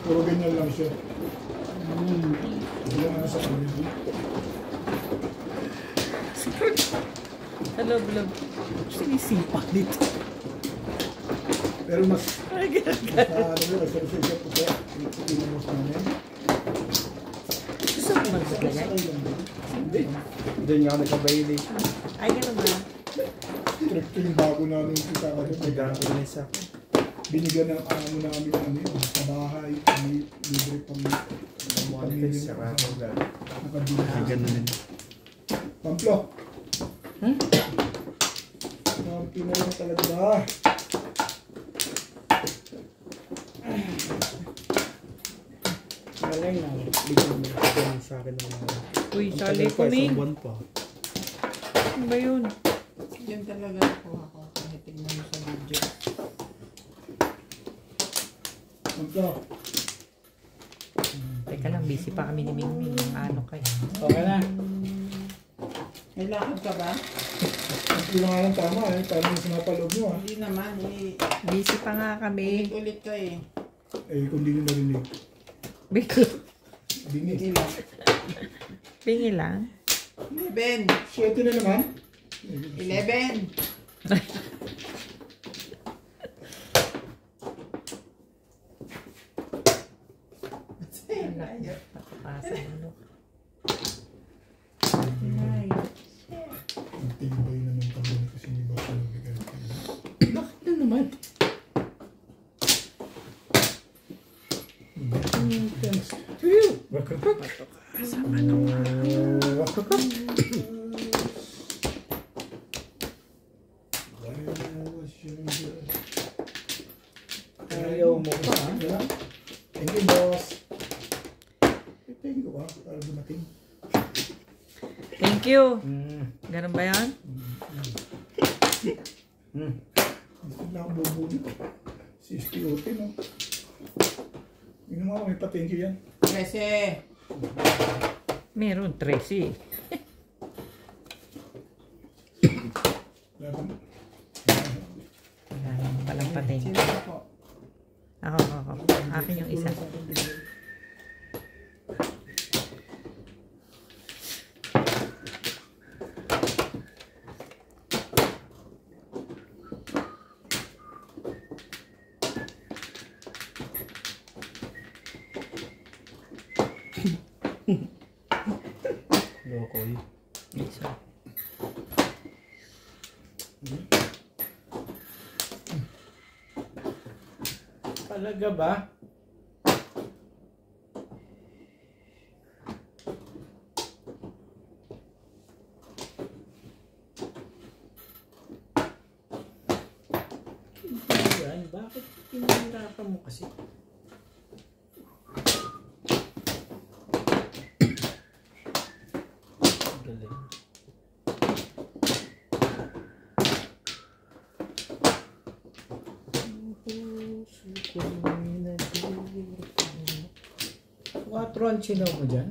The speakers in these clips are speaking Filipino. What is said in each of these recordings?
Puro ganyan lang siya. Ilang ano sa kanya. Sa loob-loob. Sinisipa dito. Pero mas... Ay, ginagawa. Ano yun, masarap-sarap po siya. Pinamos namin. Gusto mo magbigay? Hindi. Doon nga nagka-violation. Ay, gano'n ba? Ito yung bago namin kita ka rin. Nag-organize ako. Binigyan ng amo namin ano yun, sa bahay, may libre pang Monitors sa rato. nakabili. Ay, ganun din. Pamplo! Pamplo na yun talaga. Malay na. Bigyan mo sa akin ng mga... Uy, sali Ang tagal pa, ko, Ming. isang buwan pa. Ano ba yun? Yan talaga ako kahit tignan mo sa video. Pamplo! Teka lang, busy pa kami ni Mingming. Ano kayo? Okay na. May lakad ka ba? Pamplo na nga lang tama eh, parang yung sinapaloob nyo ah. Hindi naman. Busy pa nga kami. Ulit ka eh. Eh, kung di nyo narinig. Bingi Dinig. lang. Bingi lang. 11. 7 na naman. 11. Patapasa mo. Ang tibay naman kami kasi hindi ba ito nabigay. Bakit na naman? Sama naman. Ayaw mo pa. Thank you, boss. Thank you ba? Para dumating. Thank you. Ganun ba yan? Gusto na akong bubuli. Si Stiote, no? Yung mga may pa-thank you yan. 13. Meron, Tracy. Laban. Wala naman palang pa-thank Sino you. po? Ako. Akin yung isa. Lokoy. Isa. Talaga ba? Yan, bakit pinahirapan mo kasi? Galing. Quattro ang chinaw mo dyan?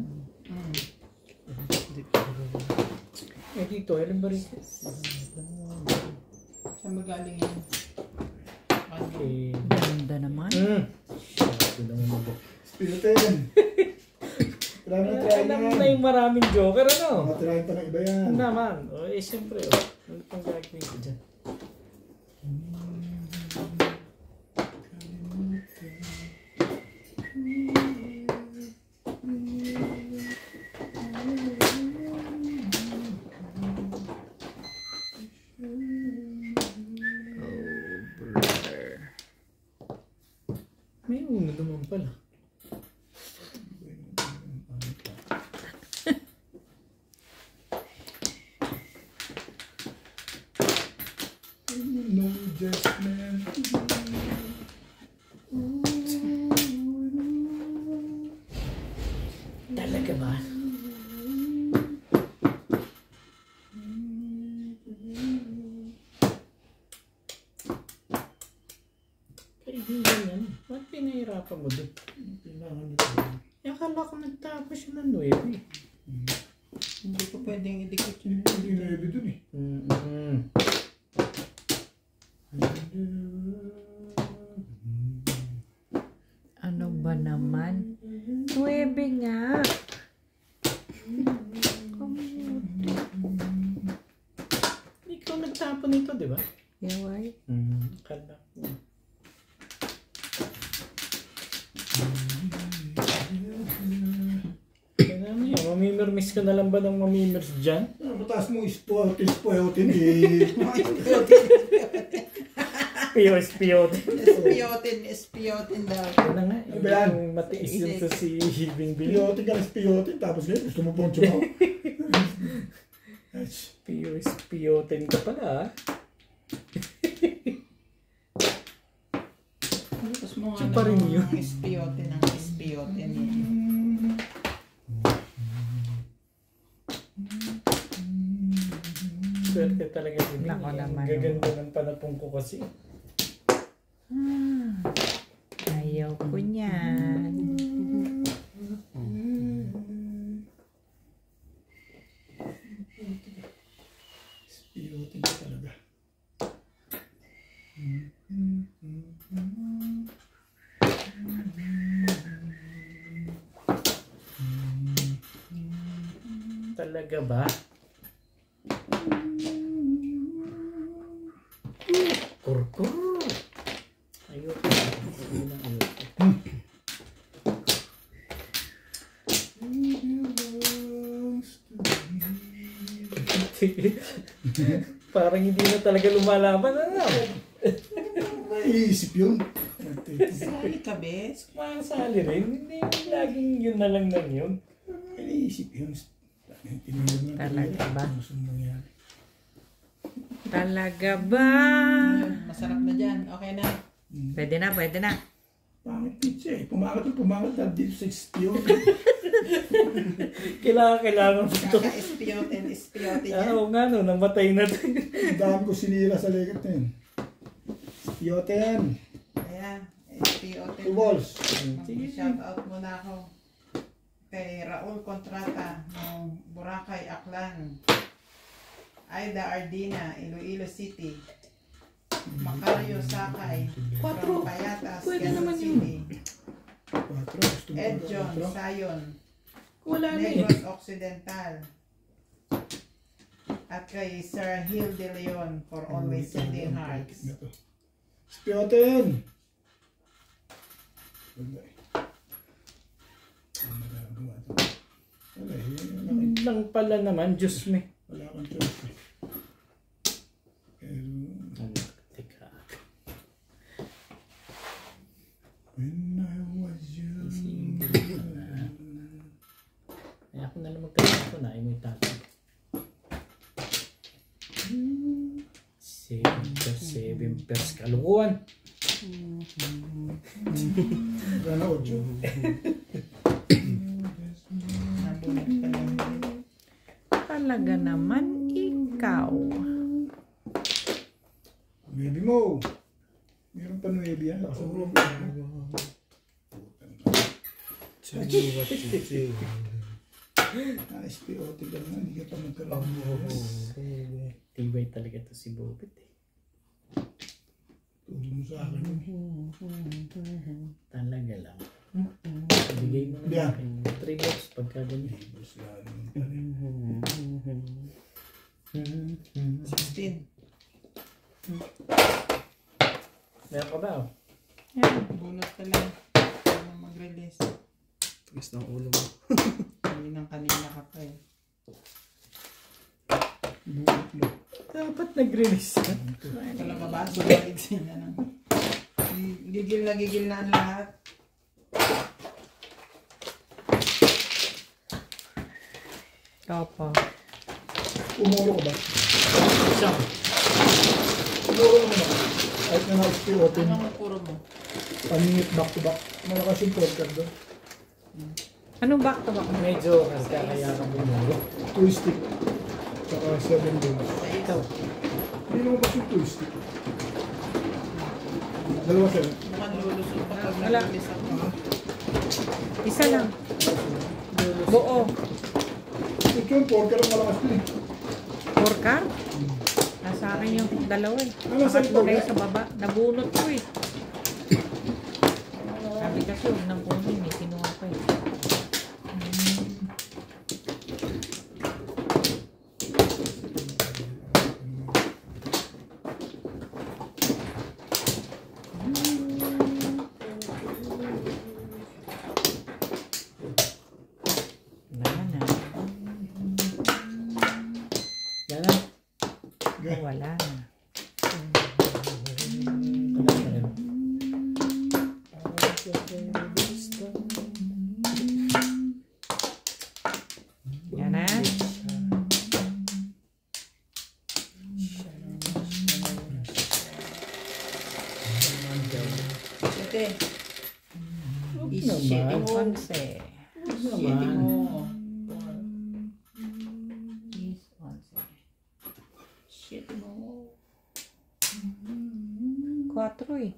Eh dito, ilan ba rin? Saan magaling yan? Okay. Ganda naman. Sabi naman mo. Stiote yan. Try na try Alam mo yan. na yung maraming joker, ano? Matry pa ng iba yan. Ano naman? O, eh, siyempre, o. Ano pang gagawin ko dyan? May uno naman pala. No adjustment. Talaga ba? Kaibigan yan. Ba't pinahirapan mo doon? Kailangan nito. Eh, akala ko nagtapos siya ng 9. Hindi ko pwedeng idikit yun. Hindi na ibig dun eh. Ano ba naman? 9 nga. Ikaw nagtapon nito, di ba? Yaway. Kala ko. Kaya naman yan, mamimirmis ka na lang ba ng mamimirmis dyan? Mataas mo ispoyotin eh. Espiotin daw. Ano nga, Ano ba yan? yung matiis yun to si Bingbing. Piyotin ka na piyotin. Tapos ngayon gusto mo pong chumaw. Piyotin ka pala ah. Tapos mo nga Siya pa rin yun. espiotin. Swerte talaga si Bingbing. Nako naman, Ang gaganda ng panapong ko kasi. Ayaw ko niyan. Piyotin ka talaga. Talaga ba? Kurkur. Ayoko. Yun ang ayoko. Parang hindi na talaga lumalaban. Ano? Naiisip yun. Sali ka, bes. Masali rin. Hindi laging yun na lang yun. Naiisip yun. Tinignan mo na Talaga ba? Ano saan nangyari? Talaga ba? Masarap na dyan. Okay na. Pwede na, pwede na. Pangit pizza eh. Pumangat dahil dito sa ispiyon. Kailangan mo ito. Kaka-espiotin yan. Oo nga no, namatay na ito. Ang dami ko sinira sa legat na yun. Ispiyotin. Ayan. Espiotin. 2 balls. Shout out muna ako kay Raul Contrata ng Boracay, Aklan. Aida Ardina, Iloilo City. Macario Sakay from Payatas, Pwede Quezon naman City. 4. Gusto mo Ed pa John 4? Sayon, Wala na eh. Negros Occidental. At kay Sir Hill De Leon for always sending hearts. Ispiyotin. Wala eh. Ang magagawa ito. Wala eh. Yun lang pala naman, Diyos me. Wala kang choice eh. Pero Teka. when I was young. Ay, ako na lang magkakaroon ko na. Ay, may tatag. 7 pers kalukuhan. Gana 8. Nabunod ka lang. Talaga naman ikaw. Baby mo. Meron pa 9 yan. Lakas ang room. Ispiyotin ka na. Hindi ka pa magkaroon. Tibay talaga ito si Bobit eh. Tulong mo sa akin. Talaga lang. Bigay mo na Yeah. 3 bucks pagka ganyan. Tables lalo ng talim. 16. Meron ka ba? Yan. Bunot ka lang. Para mag-release. Tigas ng ulo mo. Hindi nang kanina ka pa eh. Buot mo. Dapat nag-release ka. Wala mabasa. Gigil na gigil na ang lahat. Opo. Umuro ka ba? Isang. Umuro mo na. Kahit na na-ispiyotin. Anong puro mo? Paningit back to back. Malakas yung podcast doon. Anong back to back? Medyo nagkakaya ka bumuro. 2 stick. Tsaka 7 balls. Ikaw. Hindi naman ba yung 2 stick? Dalawa sila. Mukhang lulusot pa pag Wala. nag-release ako. Isa lang. Buo. Ito yung porker ang malakas din eh. 4 car? Nasa akin yung dalawa eh. Ano, sa Pangatlo na ikaw, yung sa baba. Nabunot ko eh. Sabi kasi huwag nang kunin eh. Kinuha ko eh. Shit Naman. mo. 11. Shit mo. Is 11. Shit mo. 4 eh.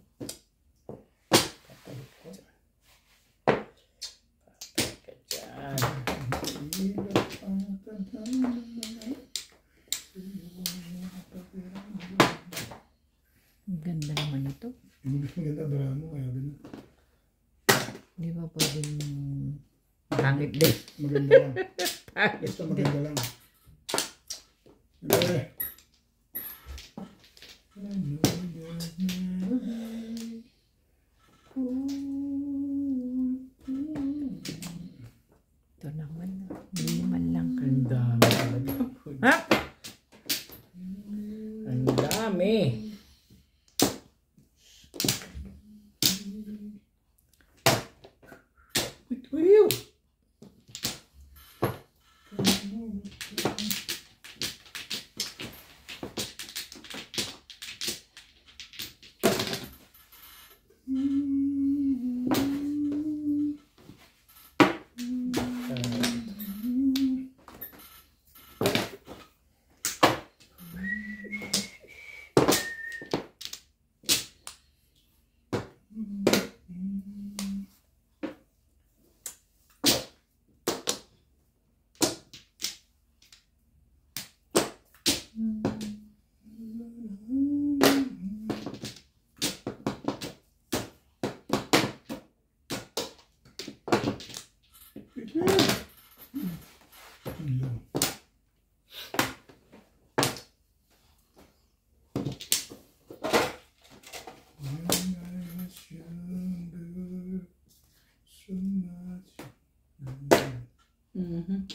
Ka dyan. Ang ganda naman ito. Yung mas maganda bara mo, kaya ganun. Di ba pwedeng pangit din? Maganda lang. Pangit Basta din. maganda lang. Diba? Ito naman. Liman lang. Ang dami talaga. Ha? Ang dami. Uy! Mhm.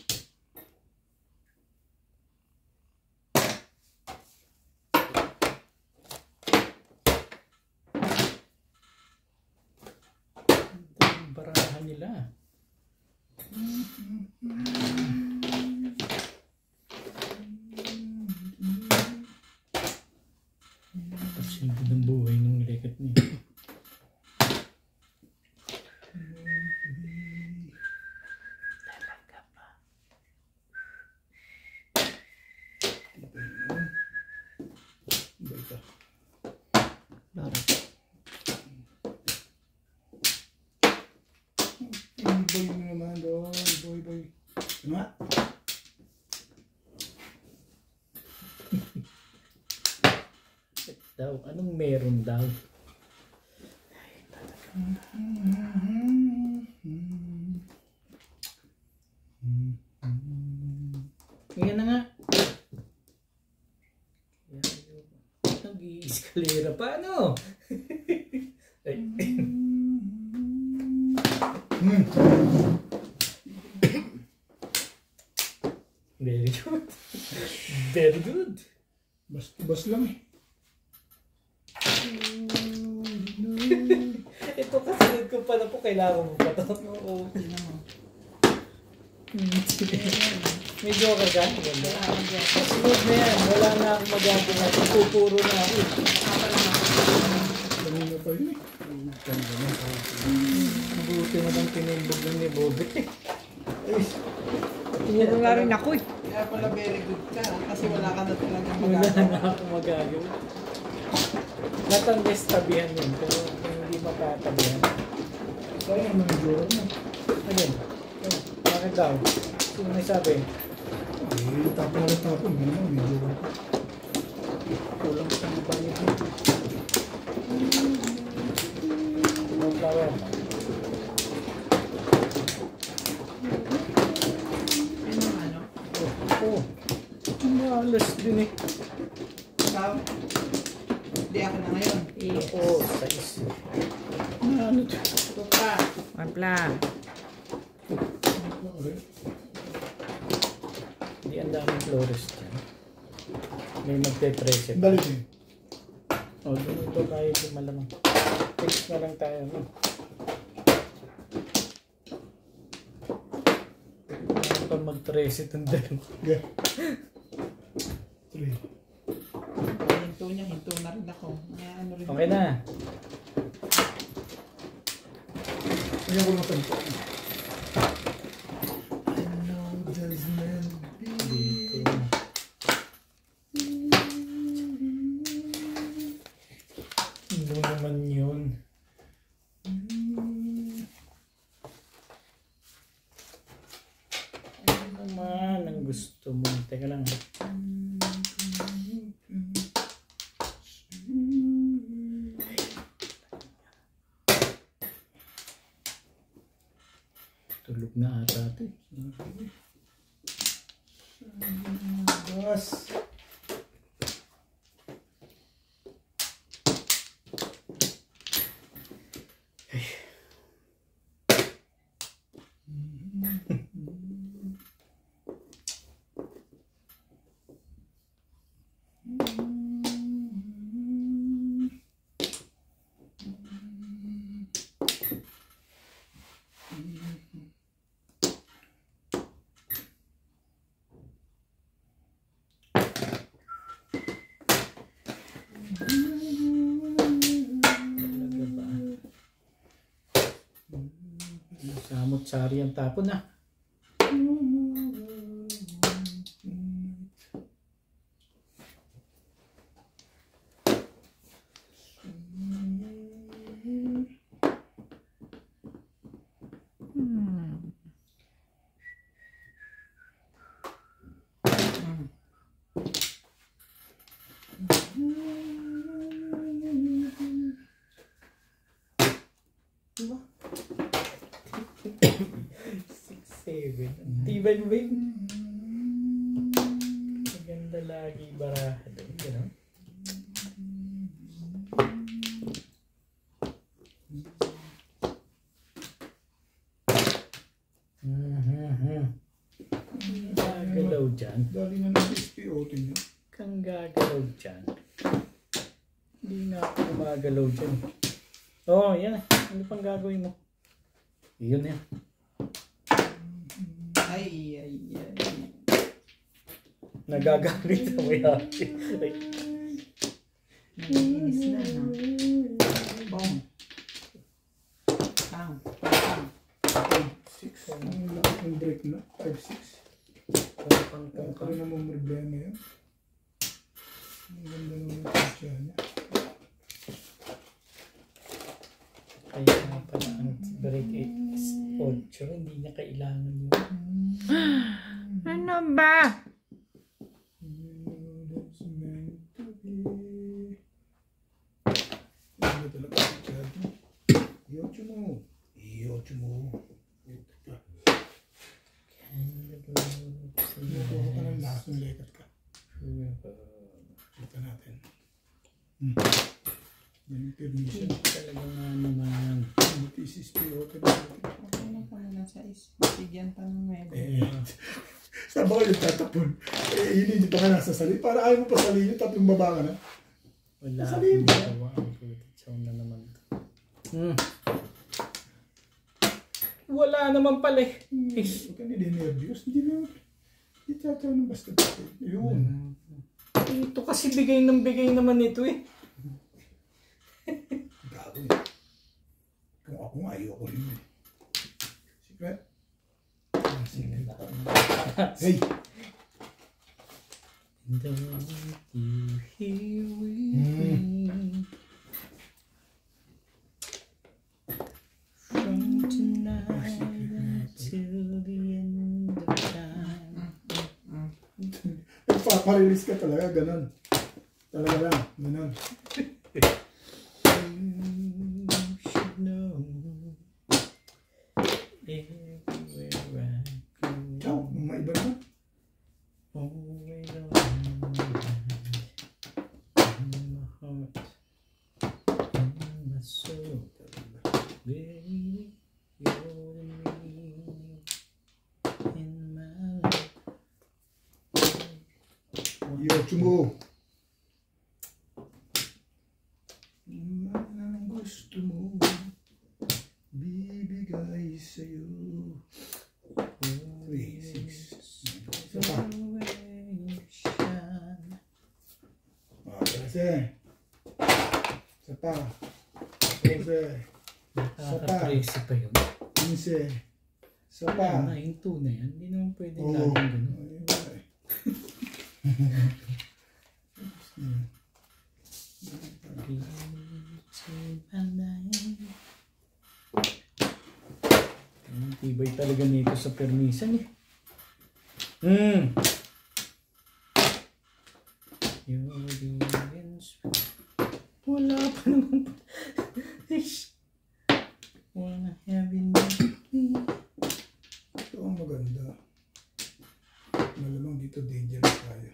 Ang barahan nila. Pasildo ng buhay ng lekat niya. Lord. Boy mo naman doon. Boy. Ano? Daw, anong meron daw? Ngayon na nga. Nag-i-escalera pa, ano? Ay. Very good. Very good. Bas lang eh. Ito kasunod ko pala po, kailangan mo pa ito. Oo, tingnan mo. May joker ka? Kasunod na yan. Wala na akong magagawa. Pupuro na ako. Kanina pa yun eh. Mabuti mo ng pinilbog ni Bobby. Tinuro na rin ako eh. Kaya pala very good ka. Kasi wala ka na talagang Wala magagawa. na akong magagawa. Lahat ang best tabihan yun. Pero kung hindi matatabihan. Sayang naman yung jura mo. Ano? Bakit daw? Sino may sabi? Eh, tapon. Hindi naman, may jura ko. Kulang sa mga banyo. Kulang flower. Ano, ano? Oo. Malas din eh. Ikaw? Hindi ako na ngayon. Oo, sais. Ano to? Ito pa. Wampla. Okay. Hindi ang daming flores dyan. May magte-trece. Dali din. O, doon ito tayo kung malamang. Fix na lang tayo. No? Ano pa mag-trece itong dalawa? Yeah. 3. Hinto niya, hinto na rin ako. Ano rin Okay na. Hindi ako lang tanto. I know there's meant to be. Dito. Ano naman yun? Ano naman ang gusto mo? Teka lang. Tulog na ata ito. Bas. Talaga ba? Samot-sari ang tapon na. Diba? 6-7. Tibay mo ba yun? Maganda lagi baraha doon. Gano'n? Gagalaw dyan. Dali nga ng SPO niya. Kang gagalaw dyan. Hindi na ako gumagalaw dyan. Oo, yan. Ano pang gagawin mo? Yun yan. Ay. Nagagalit ako yan. Nalinis na, no? Bong. Pang. 6. Ang lakas ng break na. 5-6. Kaya ka rin namang problema yan. Ang ganda naman yung siya niya. Kaya nga pala ang break is 8. Hindi niya kailangan yun. Ano ba? That's meant to be. Ano talaga si Chad? Iotso mo. Kumukuha ka ng lakas ng lekat ka. Kita natin. Yan yung permission. Talaga nga naman. Buti si SPO. Okay na pala na sa bigyan pa ng medyo. Saan ba kayo tatapon? Yun hindi pa ka nasa sali. Para ayaw mo pa salino, tatlong baba ka na. Wala Sabihin akong mo. gawa. Ang putitsaw na naman. Wala naman pala eh. Huwag ka hindi nervous. Hindi tataw ng basketball. Yun. Ito kasi bigay naman ito eh. Gago eh. Kung ako nga, ayoko rin eh. Secret? Secret. Hey! Don't you hear me? From tonight till the end of time. Nagpaparelease ka talaga, ganun. Talaga lang, ganun. You should know everywhere I go. Ciao, maiba na. Always around in my heart, in my soul, baby, you're me in my life. Iotso mo. Ang gusto mo bibigay sa'yo. 3, 6. Isa pa. Kasi. Isa pa. Kasi. Nakaka-crazy pa yun. 15. Sa Kaya pa. na, yung 2 na yan. Hindi naman pwede Oo. laging ganun. Ay, wala eh. Ang tibay talaga nito sa permisan eh. Yung audience. Wala pa naman. Wanna have it. Ito ang maganda. Malamang dito dangerous tayo.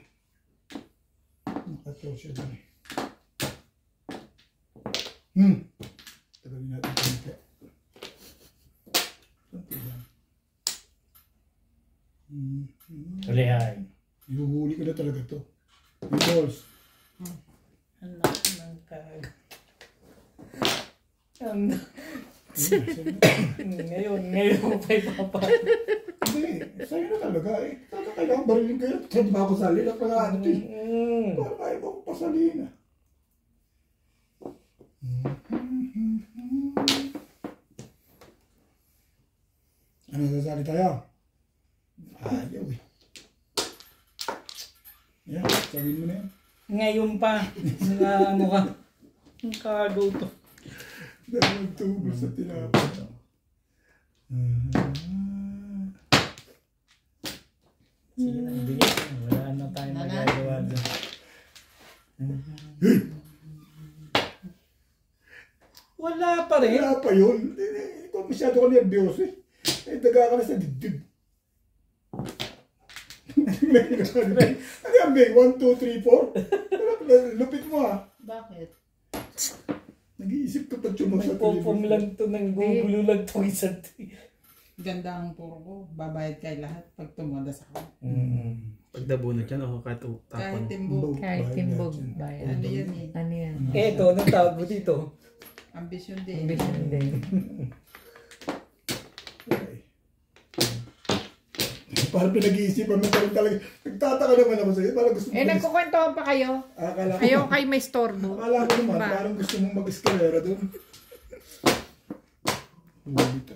Nakataw siya dun eh. Tagalin natin konti. Konti lang. Tulihay. Ihuhuli ko na talaga to. Yung balls. Anak ng kag. Ngayon ko pa ipapalo. Hindi, sa'yo na talaga eh. Kailangan barilin kayo. Hindi ba ako salin? At mga ano eh. Para kaya ko pasalin ah. Ano sasali tayo? Ayaw eh. Yan, sabihin mo na yan. Ngayon pa. Na ano ka. Ang kagaw to. Dahil nagtubos sa tinapay. Sige na, bigyan ko. Wala na tayo magagawa doon. Wala pa rin. Wala pa yun. Ikaw masyado ka nervyoso eh. Daga ka na sa dibdib. Ano yan, Bing? 1, 2, 3, 4? Lupit mo ah. Bakit? Nag-iisip ka pa tsumag sa Magpopom lang to ng gugulo lang to isang Ganda ang puro ko. Babayad kay lahat pag tumadas ako. Pag nabunod yan, o kahit tapon. Kahit timbog. Kahit timbog bayan. Ano yan eh? Ano yan? Eto, anong tawag mo dito? Ambisyon din. Ambition din. Parang pinag-iisipan mo pa rin talaga. Nagtataka naman ako sa'yo. Parang gusto mo Nagkukwentuhan pa kayo? Akala ko, Ayaw kayo may storbo. akala ko naman, Ba? parang gusto mong mag-eskalera doon. Dito.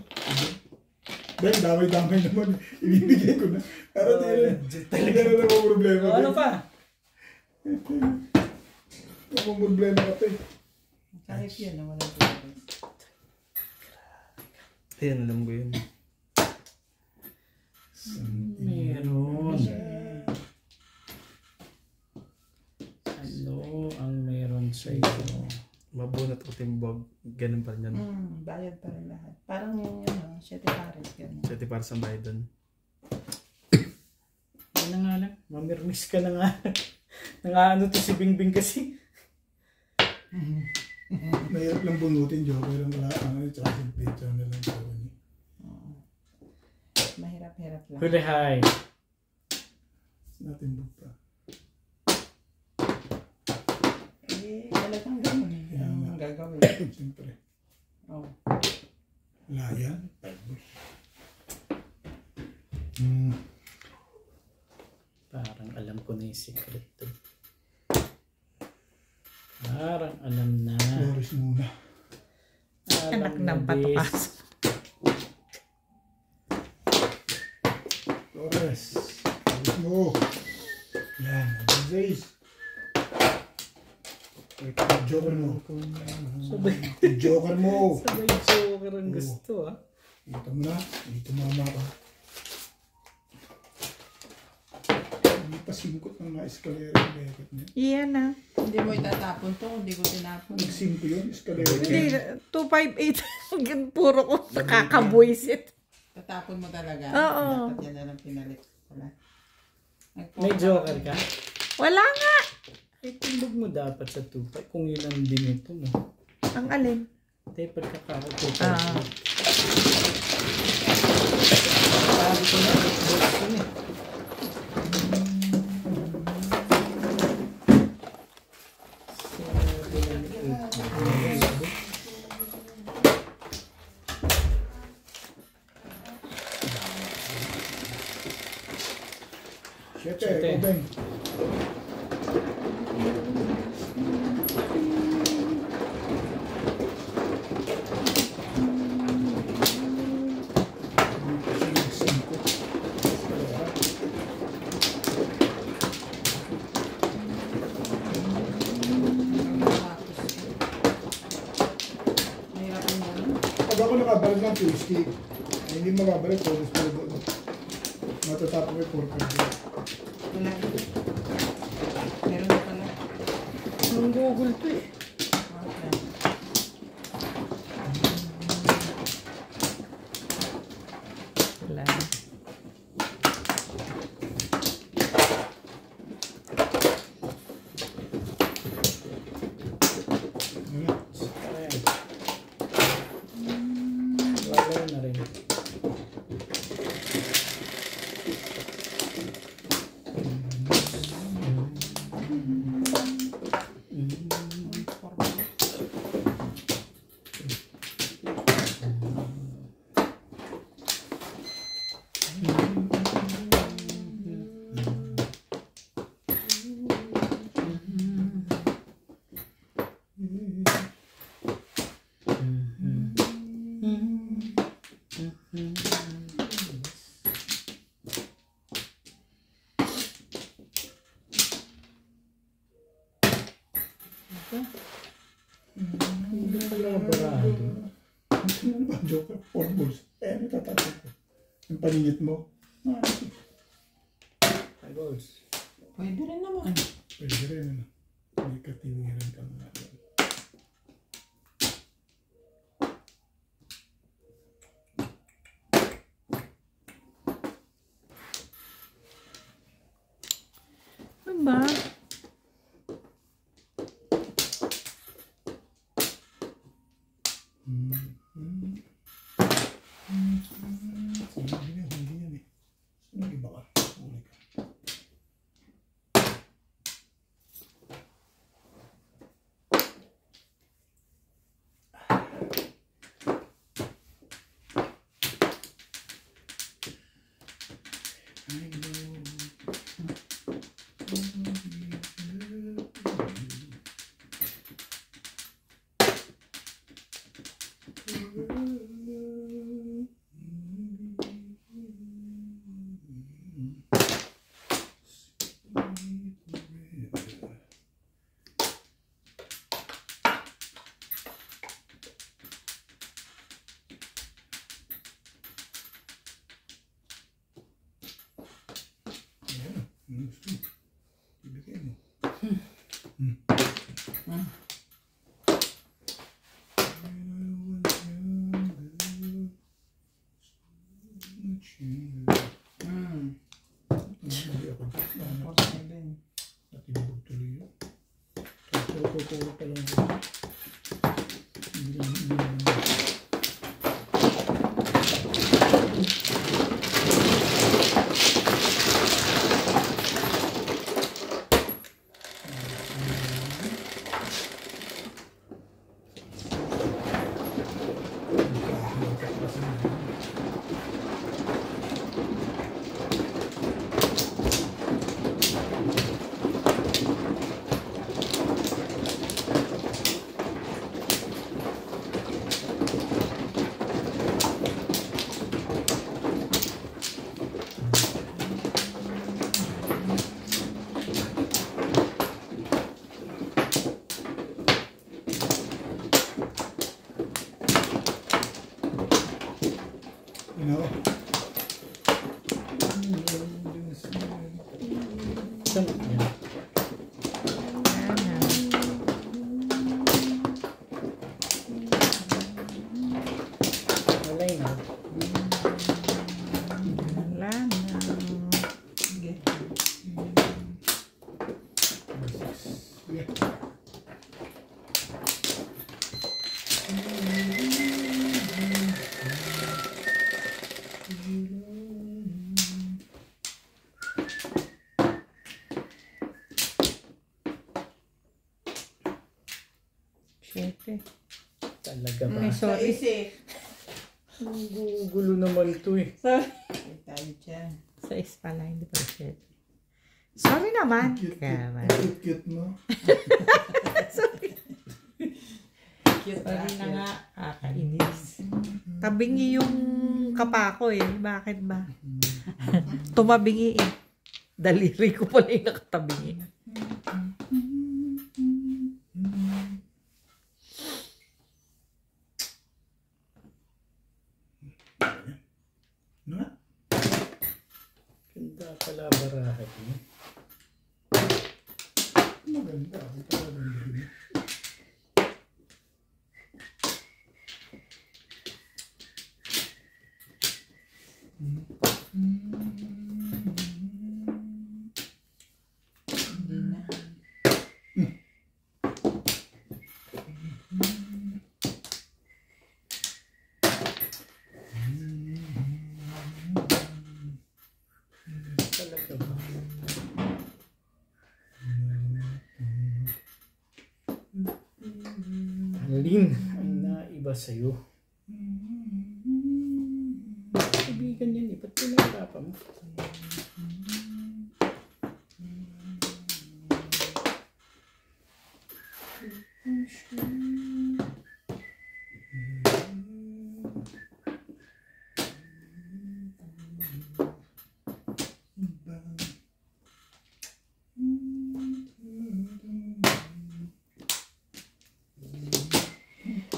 Ben, damay-damay naman. Ibibigay ko na. Pero hindi na naman problema. O, ano pa? Naman problema ka pa eh. Kahit yun, walang problema. Ayan, alam ko yun. Meron. Ano ang meron sa iyo? Mabunot o timbog, ganun pa rin yan. Bayad pa rin lahat. Parang yung ano, 7 pares. Ganun. Siyete para sa bahay doon. Ano na nga lang, mamirmis ka na nga. Nangaano to si Bingbing kasi. Mahirap lang bunutin, Joker. Lang wala, ano, tsaka silpito na lang po. Mahirap-hirap lang. Hulihay. Natin pa. Eh, talagang ganun eh. Ang gagawin. Siyempre. Oh. Wala yan. Parang alam ko na yung secret to. Parang alam na. Boris muna. Anak na, ng bes. patakas. Boris. Boris mo. Yan. Boris. Joker mo. Sabay, Joker mo. sabay joker ang gusto ah. Dito mo na. Dito mama ka. Hindi pa singkot ng mga eskalera yung beket niya. Iyan na. Hindi mo itatapon to, hindi ko tinapon. Nagsingko yun, eskalera. Hindi, 258. Puro ko nakakabuisit. Tatapon mo talaga. Oo. Dapat yan na lang pinalit. Wala. May joker ka? Wala nga. Eh, timbog mo dapat sa 2-5 kung yun ang dinito mo. Ang alin? Hindi, pagkakaupo pa. Ah. Sabi ko na, box ko na eh. Siyete, Siyete. ikaw Ben. stick. Ay, hindi mababalik. Bonus mo doon. Matatapos may 4 card. Wala. Meron na pala. Ang Google to eh. Okay. Wala. Ayan. Wala na rin. Hindi pala barado. Ano ba, Joker? 4 balls. Eh, ano tatapos ko? Yung paningit mo? Ah, 5 balls. Pwede rin naman. pwede rin. Ano? Hindi ka tiniran ka nga. Ano ba? Hindi yan eh. Nag-iba ka. Huli ka. Gusto. Ibigay mo. Hindi ako. Okay din. Natibog tuloy yun. Puro pa lang ako. Hindi lang. Saan? Yan. Wala yun. Wala na. Sige. Siyete. Talaga ba? Ay, sorry. Ang gugulo naman ito eh. Sorry. Ay, tayo dyan. Sa is pala, hindi pa siyete. Sorry naman. Cute mo. Cute Sorry na nga. Kakainis. Tabingi yung kapako eh. Bakit ba? Tumabingi eh. Daliri ko pala yung nakatabingi. pala barahan mo. Maganda. Ito maganda din. Hindi na. Talaga ba? Alin ang naiba sa'yo? Kaibigan yan eh. Ba't pinagkapa mo?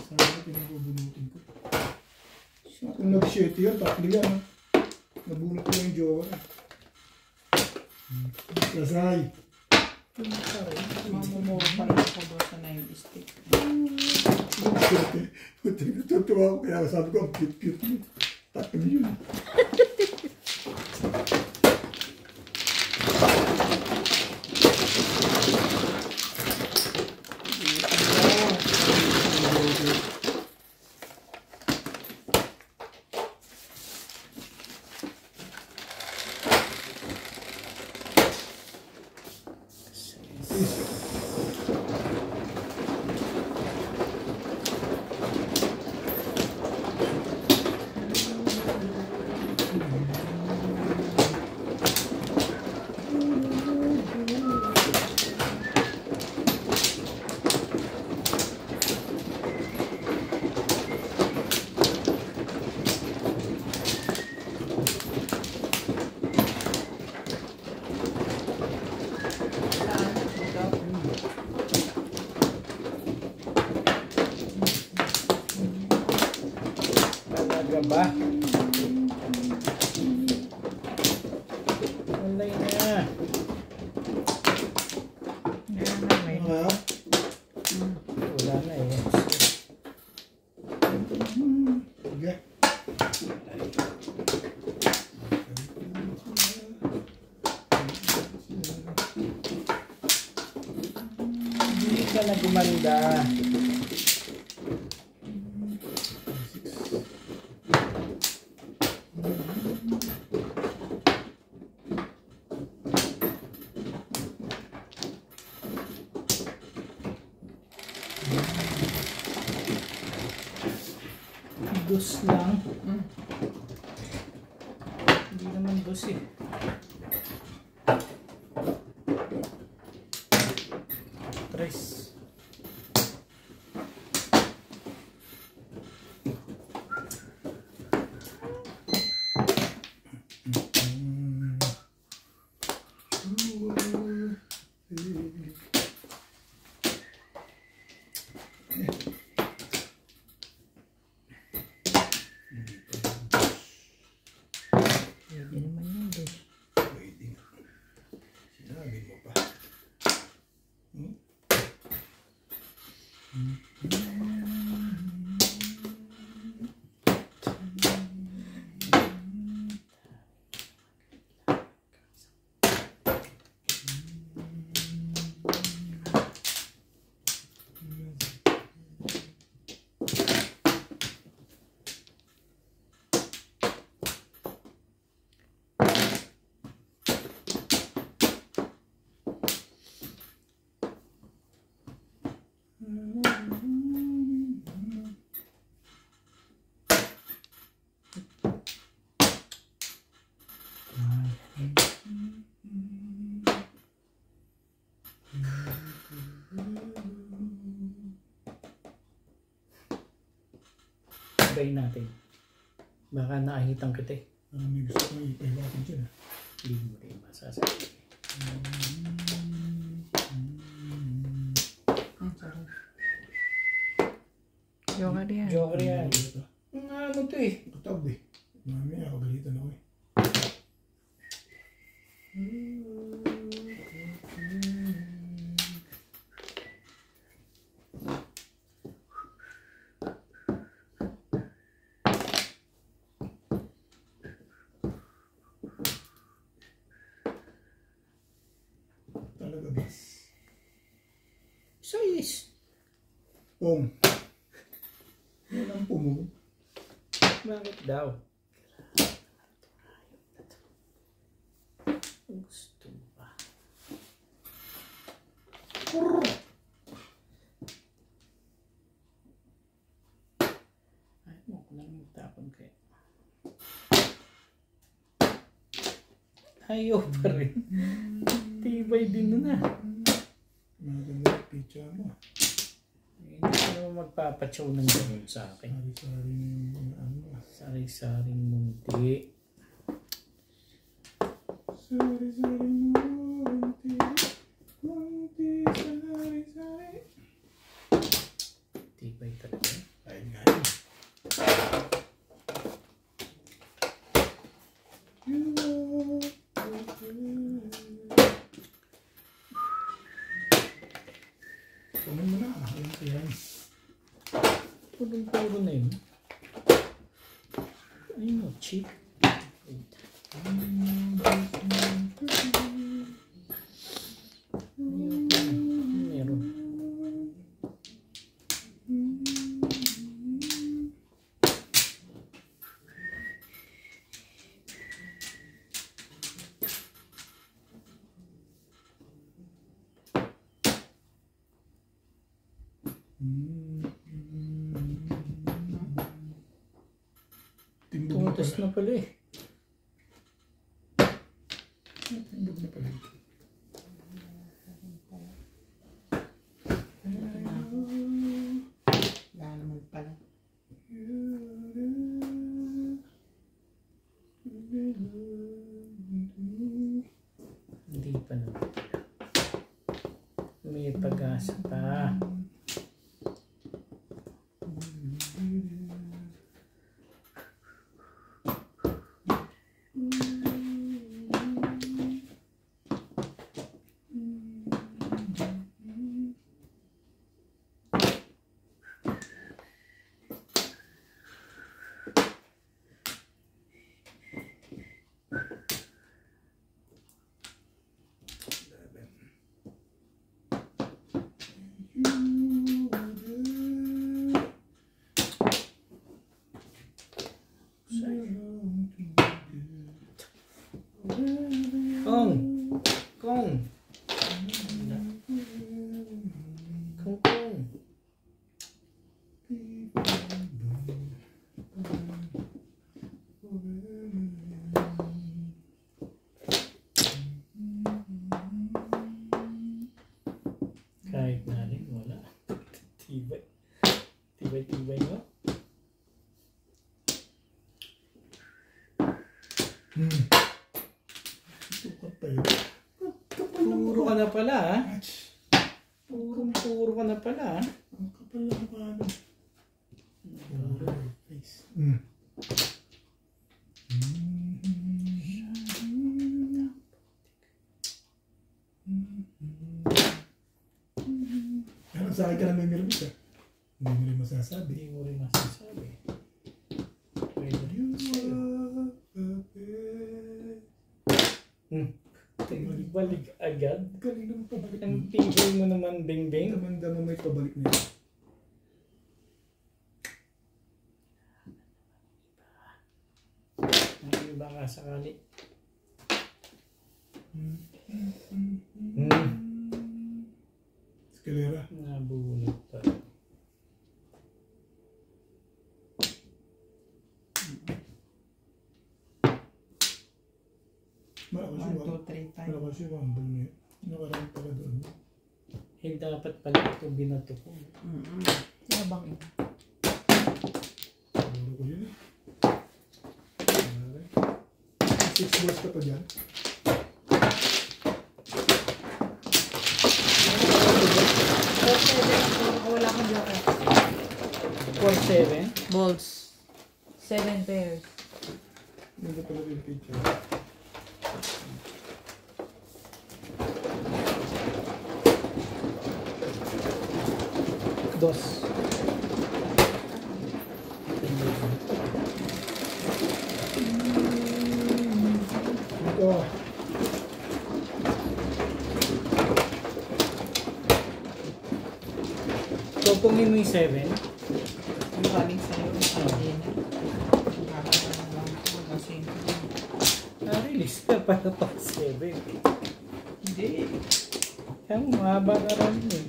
Sana pinabubunutin ko. Kung nag-shit yun, tapos yan. Nabunot ko yung jowa. Lasay. Mamumuro pa rin ako doon sa 9 stick. Natutuwa ko kaya sabi ko, ang cute-cute mo. Tapos yun. Talaga ba? Walay na. Yan na, may. Ano kaya? Wala na eh. Sige. Hindi ka na gumanda. Dos lang. Hindi naman dos eh. Tres. Pwede naman yun, dos. Pwede nga. Sinabi mo pa. Try natin. Baka nakahitang kita eh. May gusto kong ipahiwatin dyan. Hindi mo rin masasabi. Sorry. Joker yan. Joker yan. Ano to eh? Katab eh. Mamaya, kagalitan ako eh. Sais. Pong. Yan ang pumog. Bakit daw? Gusto ba? Ay, mo ko lang magtapon kayo. Ayaw pa rin. Tibay din nun ah. Maganda yung picture mo. Hindi ko naman magpapachaw ng ganun sa akin. Sari-sari na yung ano. Sari-saring munti. Sari-sari munti. Munti, sari-sari. Tibay talaga. Ayun nga yun. Kunin mo na. Ayun ko yan. Purong-puro na yun. Ay no, cheap. Wait. Meron. Timbog na Tumatas pala. na pala eh. Timbog na pala. Wala naman pala. Hindi pa naman. May pag-asa pa. Kong! Kong! Kong Kong! Kahit na rin, wala. Tibay. Tibay-tibay mo. Sukat tayo. Puro ka na pala, ha? Match. Puro ka na pala, ha? Ang kapal na paano. Face. Pero sa akin ka na may mirmis ah. Hindi mo rin masasabi. Hindi mo rin masasabi. Pwede rin sa'yo. Balik agad. Galing naman pabalik mo. Ang tibay mo naman, Bing-Bing. Damang-dama may pabalik na yun. Ang iba ka sakali. Escalera. Nabulot pa. Malakas 1, yung 2, 3, 5. malakas yung rumble niya. Nakarang pala doon. Eh, dapat pala ito binato ko. Sino bang iba? Siguro ko yun eh. 6 balls ka pa dyan. Wala kang blocker. 4-7. Balls. 7 pairs. Hindi pala yung picture. Dos. Ito. Dugtungin mo yung 7. Yung galing sa'yo, hindi na. Nakakalaman lang ako, kasi Na-release ka para pa 7. hindi. Kaya mo, mahaba ka rin eh.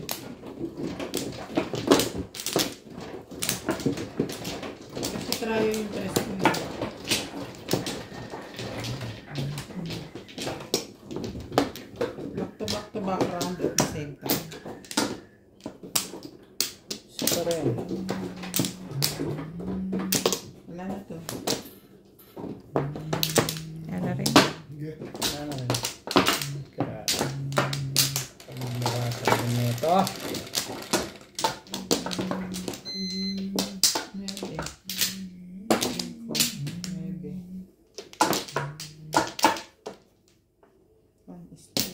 Kasi try yung interest ko yun. Back to back round at the same time. Isa pa rin. Wala na to. Yan na rin. Sige. Ano rin. Grabe. Pag-mukha sa rin nito. Maybe. Maybe. One is two.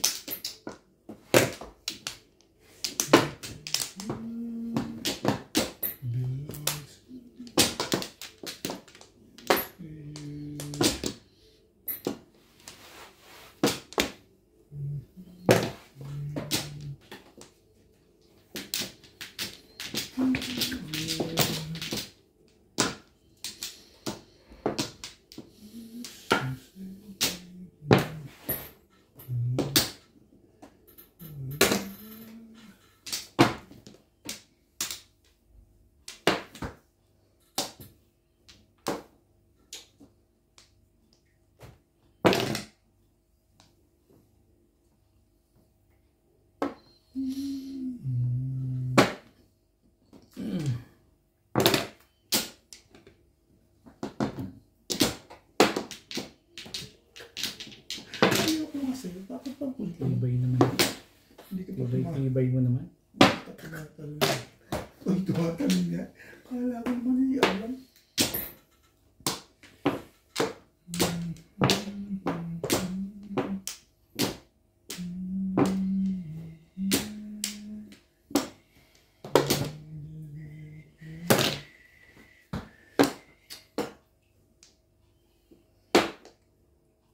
Ayoko kasi. Bakit pa punta? Tibay naman. Hindi ka pa kumain. Tibay mo naman. Tumatalon. Uy, tumatalon niya. Kala ko naman hindi alam.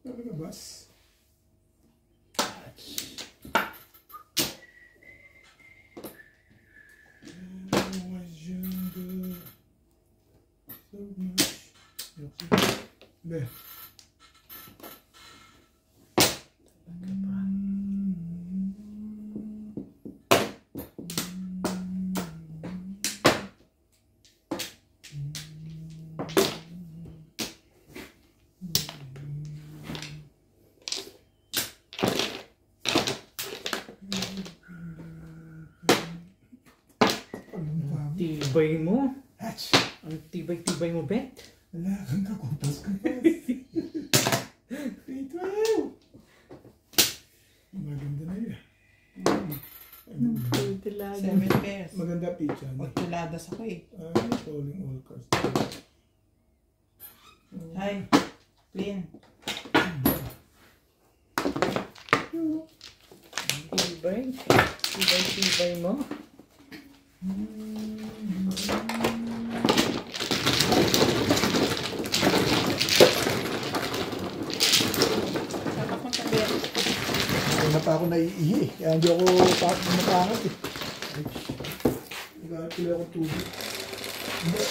Talaga, bas? Be. Tibay mo. Hatch. Ang tibay-tibay mo, Bet. Wala kang kakupas-kupas. 312. Maganda na yun. Talaga. 7 pairs. Maganda pizza. Otuladas ako eh. Ay, calling all cards. Hi. Clean. Tibay. Tibay-tibay mo. Saka kung tabi. Hindi na pa ako naiihi eh. Kaya hindi ako mapangat eh. Nagkakit tuloy ako tubig. Hindi.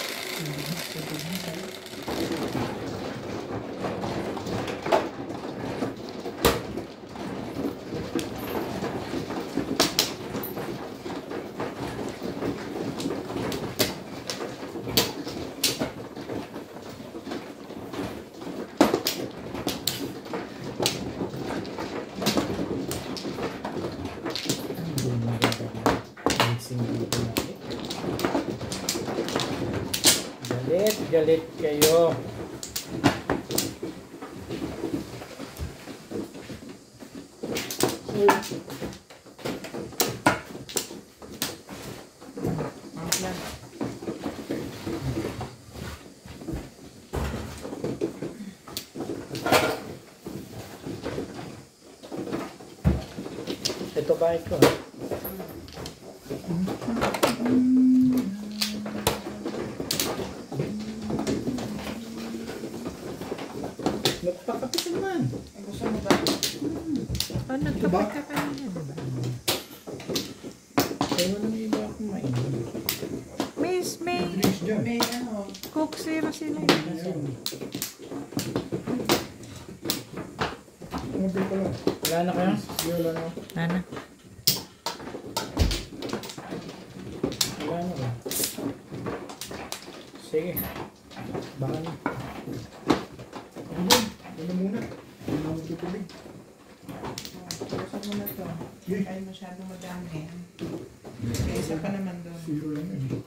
Galit kayo. Yan. Ito ba ito? Nagpakapit naman. Ay, gusto mo ba? Oh, nagkapit ka kanina, diba? Kaya walang iba akong mainom. lang. Ayan. Umabay ko lang. Wala na kayo? Sige, wala na. Nana. Wala na ba? Sige. Baka na. Ayun, ano muna? Ano na magtutubig? Buksan mo na to. Yeah. Ay, masyadong madami. May isa pa naman doon. Zero lang yun.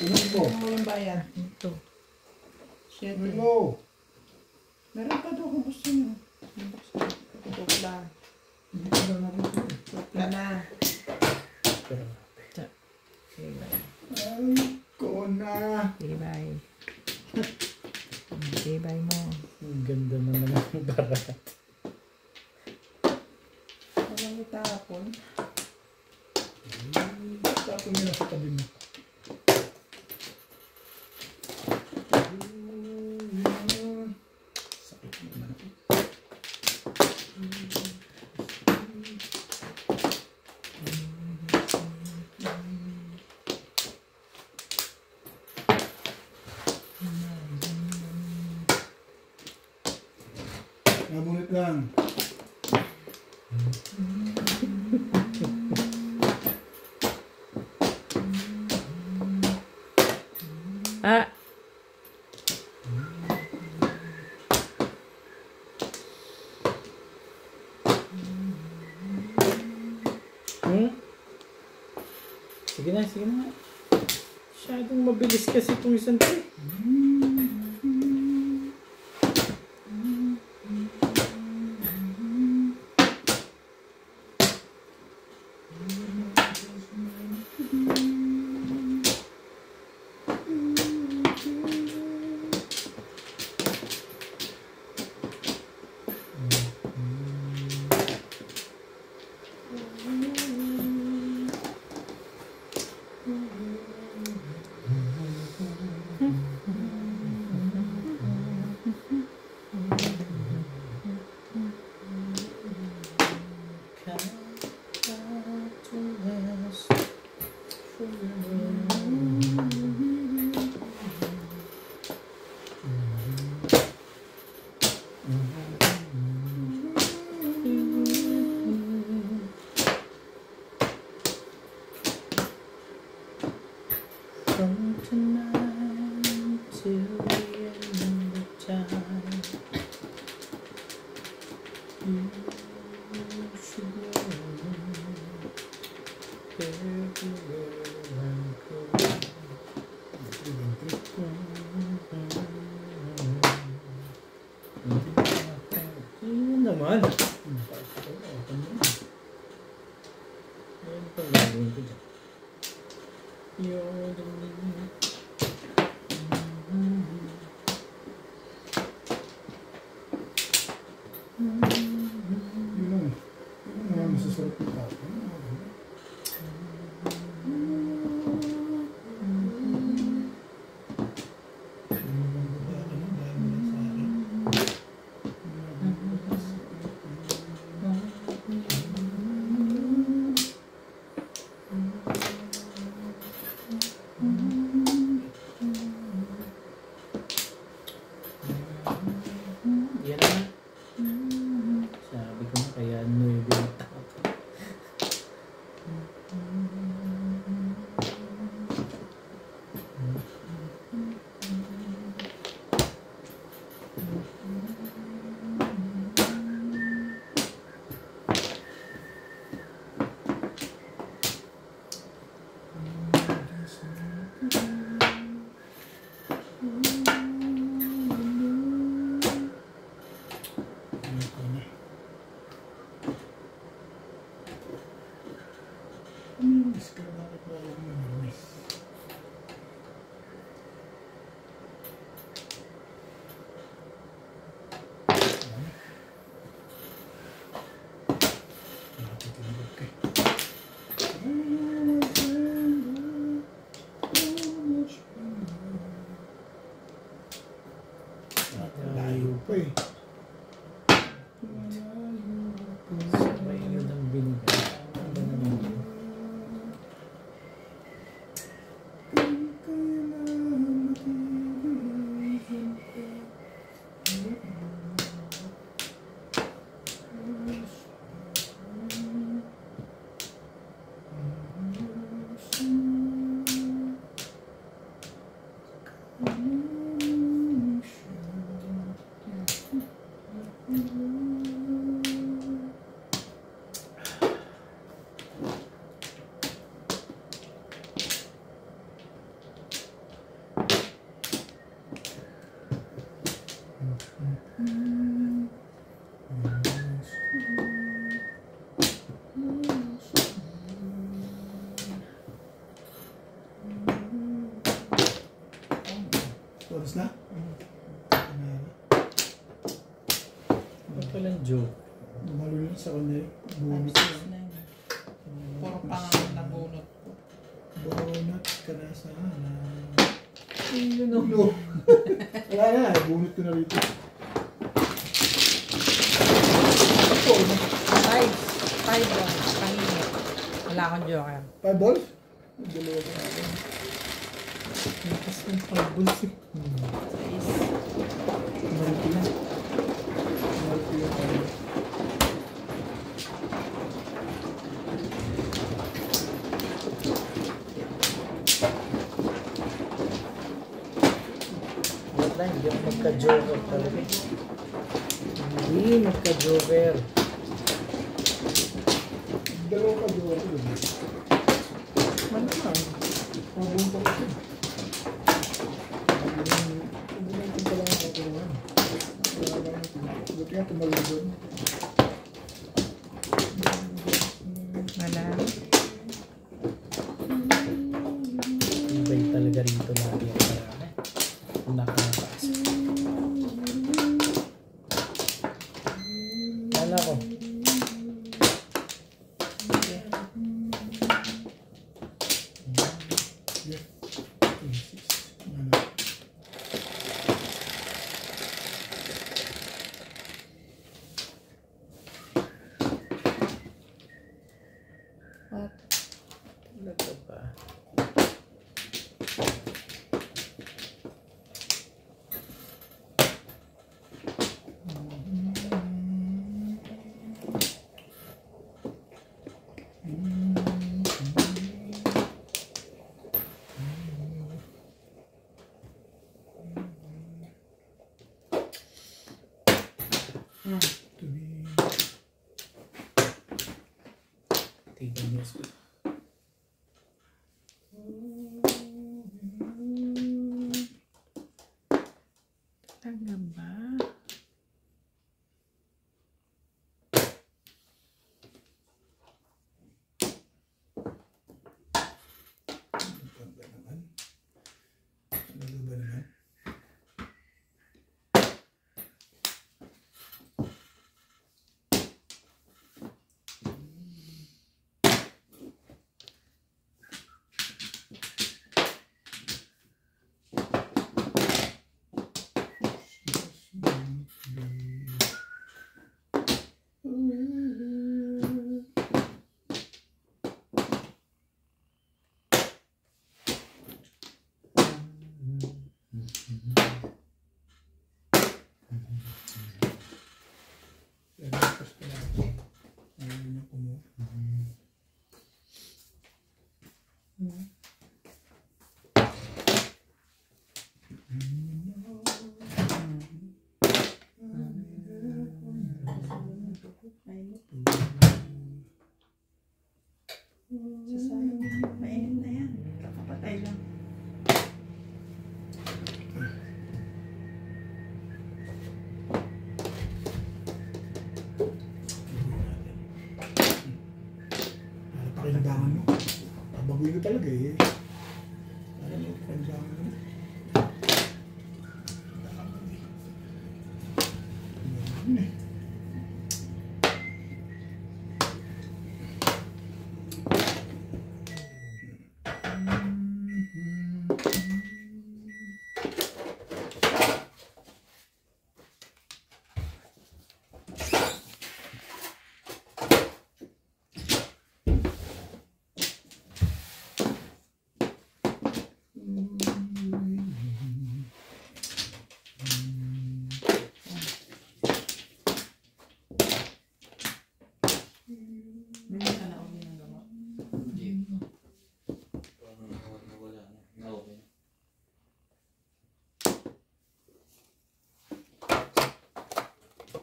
Tunog ko. Ano mo yung bayad? Ito. Shit. Tunog ko. Meron pa doon kung gusto nyo. Tukla. Hindi ko na natin. Tukla na. Pero, Ay, ko na. Tibay. Tibay mo. ang ganda naman ng barat. Walang itapon. Tapos nila sa tabi mo. Sakit naman. Nabunit lang. Ah! Sige na, sige na. Masyadong mabilis kasi itong isang to. From tonight till the end of time, you should know everywhere I go. Yun naman. Ayun pa gagawin ko dyan. You're the Yun lang eh. Yun lang masasarap yung tapo. yan na. Sabi ko na kaya nuebe yung tao. Layo pa eh. Sabay yun ang binigay. Ano naman yun? Tapos na? Ano palang joke? Malulun sa kanya yung bunot. Puro pangalan na bunot. Bunot ka na sana. No. Wala na, bunot ko na rito. Five balls. Kanina. Wala akong joker. 5 balls? Dalawa ka natin. Lakas ng 5 balls eh. Malaki na. Malaki yung ano. Wala, hindi ako magka-joker talaga. Hindi magka-joker. Dalawa ka dalawa ko yun. Ano na? Pabong pa kasi. Pabong ko pala ang kakuruhan. Buti nga tumalun doon. Wala. Ibay talaga rito lagi ang marami. Nakakaas. Kala ko. Ito pa. Tignan niyo sa Talaga ba? Ganda naman. Ano ba naman? Tapos pala ako. Ayaw niya kumuha. Mainit na yan. Kakapatay lang. Pakinabangan mo. Pabagoy ko talaga eh. Para mo pakinabangan mo. Yun eh. Bili ka na uli ng gamot.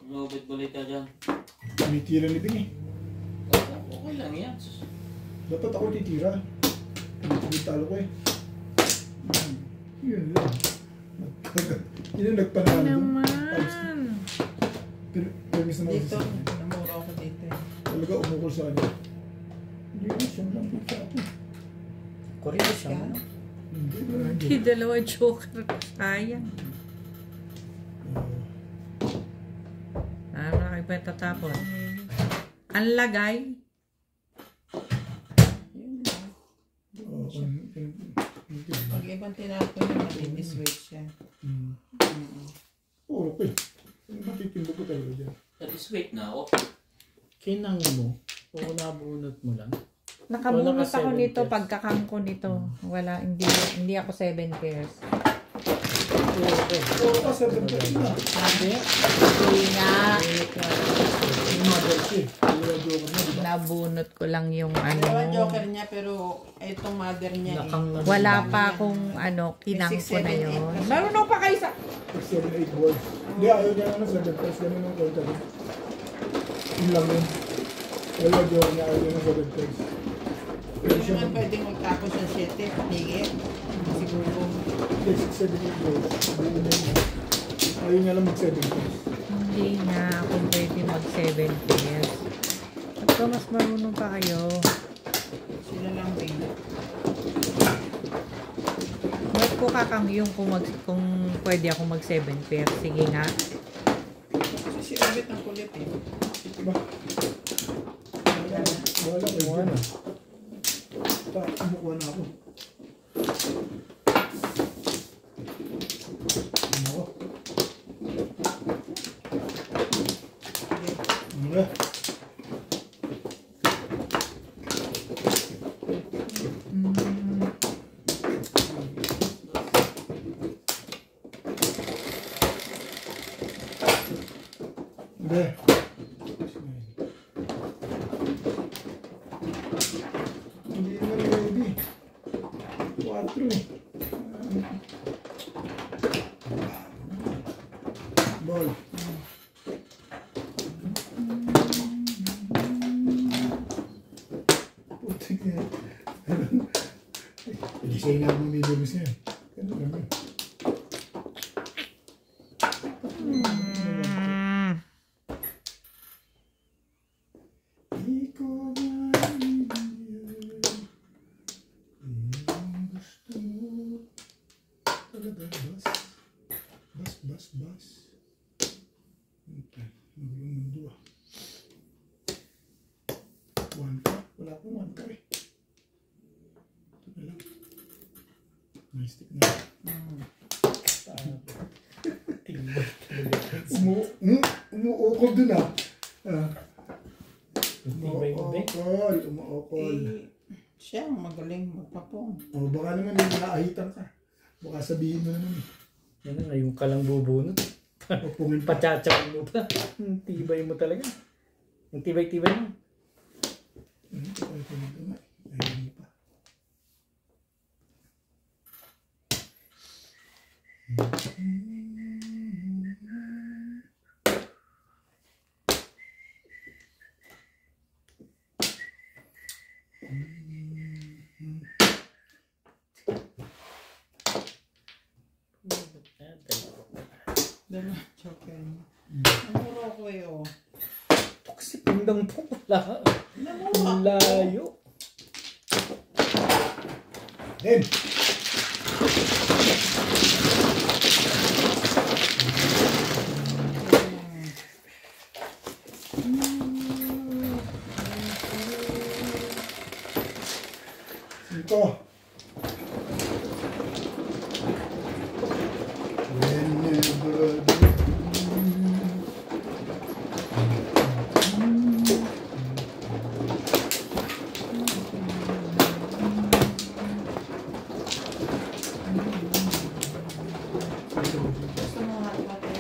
Robert, balik ka dyan. Tumitira ni Bing eh. Okay lang yan. Dapat ako titira. Talo ko eh. Yun lang. Yun ang nagpanalo. Naman. Permis naman Dito, sa akin. namura ako dito eh. Talaga umukol sa kanya. Hindi na siya lang sa akin. Korea siya. Kano? Hindi na Hindi, dalawa joker. Sayang. Ano na kayo tatapon? Ang lagay. Yun lang. Oo, Pag ibang tinapon niya, matindisweight siya. okay. Matitindo ko talaga dyan. That is wait na ako. Kinang mo. O nabunot mo lang. Nakabunot Wala ka ako 7 nito, pairs. pagkakam ko nito. Wala, hindi ako 7 pairs. Oo, kasi na. Sabi? Hindi nga. Yung mother siya. Dalawa joker na, diba? Nabunot ko lang yung Dalawa ano. joker niya, pero itong mother niya Wala pa akong kinang ko na yun. Marunong pa kayo sa... 7, 8 balls. Hindi, ayaw niya na 7 plus. Ganun ang kwenta rin. Yun lang yun. Dalawa joker niya, ayaw niya na 7 plus. Hindi naman pwedeng magtapos ng 7, patigit. Siguro. Hindi, 6, 7, 8 balls. Hindi na yun. Ayaw niya lang mag 7 plus. Hindi nga ako pwede mag 7 pairs. At ko mas marunong pa kayo. Sila lang din. Ba't ko kakamyong kung pwede ako mag 7 pairs? Sige nga. Kasi si Robert ang kulit eh. Diba? Wala kayo dyan. Kumukuha na ako. Ano? Ano? Hindi. Hindi naman ready. 4 eh. Ball. Putik na yan. Hindi siya yung nabibigos niya. Ganun lang yun. Di ko maintindihan ang gusto mo talaga bas. Okay, magulong mundo ah. 1 ka? Wala akong 1 ka eh. Ito na lang. May stick na. Umuukol dun ah. Umuukol. Eh, siya ang magaling magpapong. O baka naman yung nakaahitan ka. Baka sabihin mo naman eh. Yan na, ngayon ka lang bubunot. O pungin pa. Patsatsak mo pa. Ang tibay mo talaga. Ang tibay-tibay mo. Ito ay pinagdamay. Ay, hindi pa. Dalawa joker niya. Ang muro ko yun. Kasi pindang po wala. Namuha Ang layo. Then, ito. Whenever gusto mo hot water.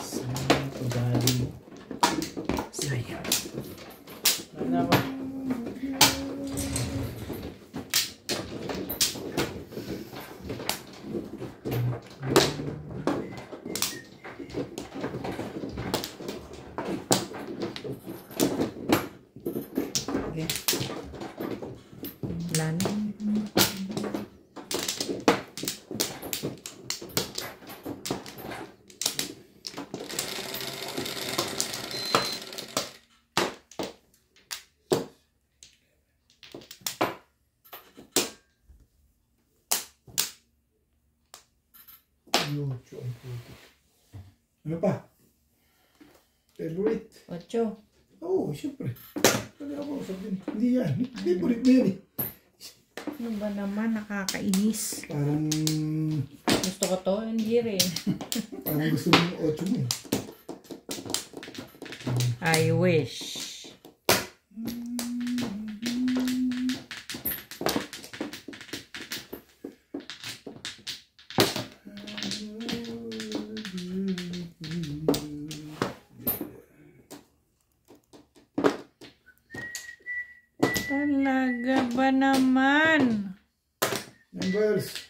Saan ito galing? Sayang. Ano ako? 18 ang puti. Ano pa? Favorite? 8. Oo, siyempre. Pwede ako sabihin. Hindi yan. Favorite na yan eh. Ano ba naman, nakakainis. Parang, Gusto ko to, hindi rin. parang gusto mo yung 8 mo eh. I wish. Talaga ba naman? Numbers.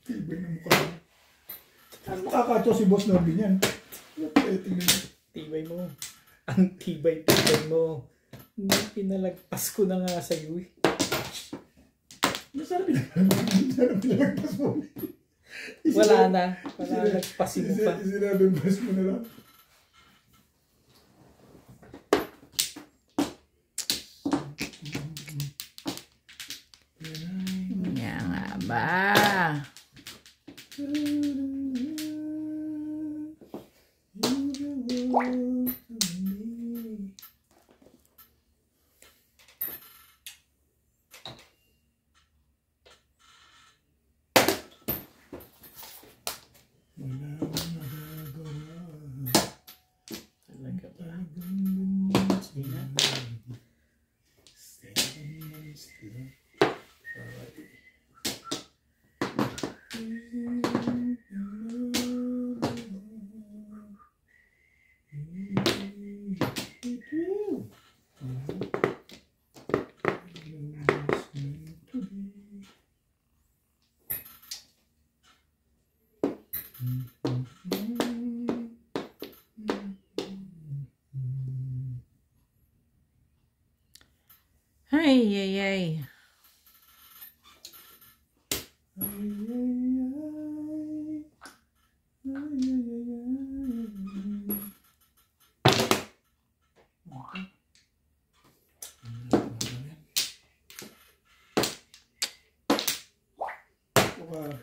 Tibay na mukha. Ano makakato si Boss Norby niyan? Tibay mo. Ang tibay mo. Hindi, pinalagpas ko na nga sa'yo eh. Masarap pinalagpas mo. Wala na. Pinalagpasin mo pa. Isinabas mo na lang. Yan nga ba? Talaga ba? Sige na. Ay, ay, ay.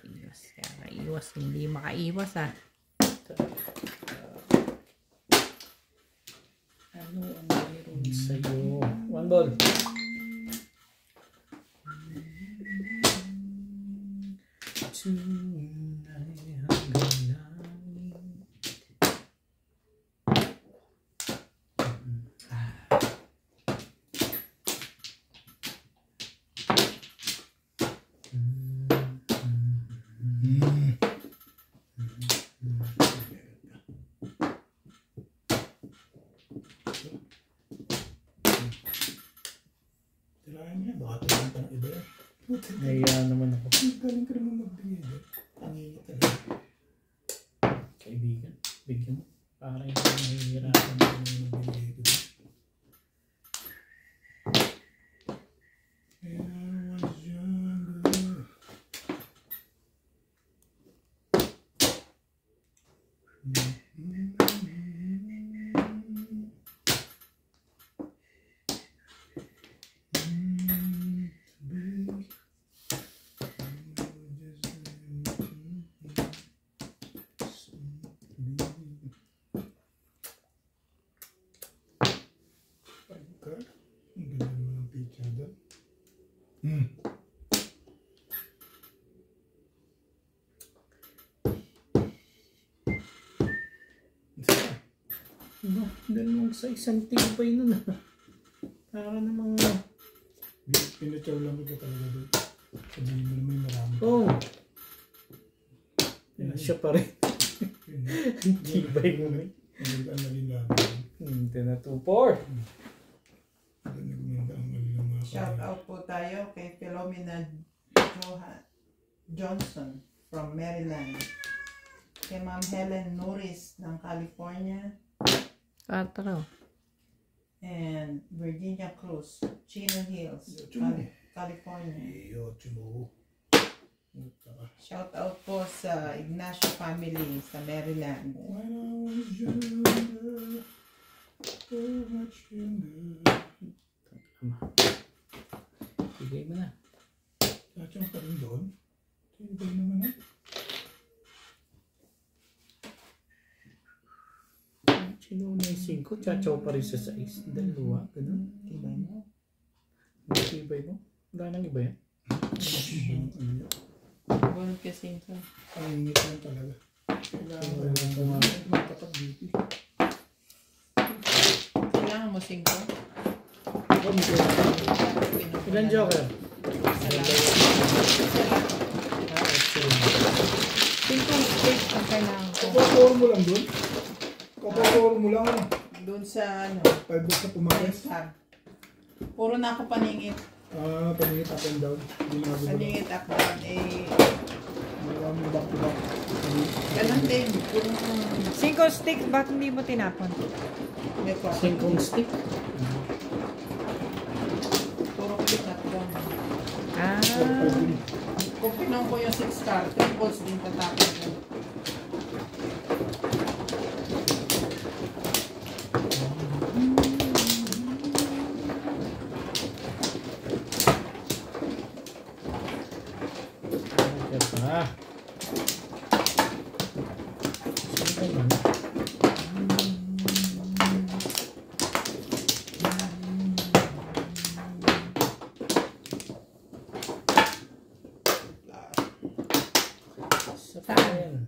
Iwas, kaya iwas, hindi makaiwas ah. Ano ang mayroon sa'yo? One ball. Tunay hanggang langit. Tirahan niya, baka tirahan ka ng iba yan. Nahiya naman ako. Galing ka naman magbigay doon. Pangingit talaga. Kaibigan, bigyan mo. Para hindi mahihirapan mo yung Magbigay ko doon. When I was younger. Ang ganda naman ang picture doon. Dalawang sa isang tibay nun ah. Para namang... Pinachaw lang ko talaga doon. Sabihin mo naman yung marami. Oh! Siya pa rin. Ang tibay mo rin. Ang nalilabi. Hindi na 2-4. Nagmanda ang nalilang mga Shout out po tayo kay Philomena Johnson from Maryland. Kay Ma'am Helen Norris ng California. 4. And Virginia Cruz, Chino Hills, California. Yochimo. Shout out po sa Ignacio family sa Maryland. When I was younger, so much younger. Bigay mo na. Kacang pa rin doon. Tibay naman eh. Sino na yung 5? Chachaw pa rin sa 6. Dalawa. Ganun. Tibay mo. Ibay mo? Wala nang iba yan. Bunot kasi ito. Ang ingit lang talaga. Kailangan matapat dito. Kailangan mo 5. Ilan joker? Isa lang. Ah, excellent. 5 stick ang kailangan ko. Kapapor mo lang dun. Kapapor mo lang ano. Doon sa ano. 5 bucks na pumayas. Puro na ako paningit. Paningit up and down. Hindi na ako. Paningit up down. Maraming back to back. Ganun din. Puro 5 sticks, bakit hindi mo tinapon? may po. 5 stick. Puro ulit up down. Ah, Kung pinong ko yung 6 star, 3 balls din tatapos ko. Ah. Sino naman? Sa pain.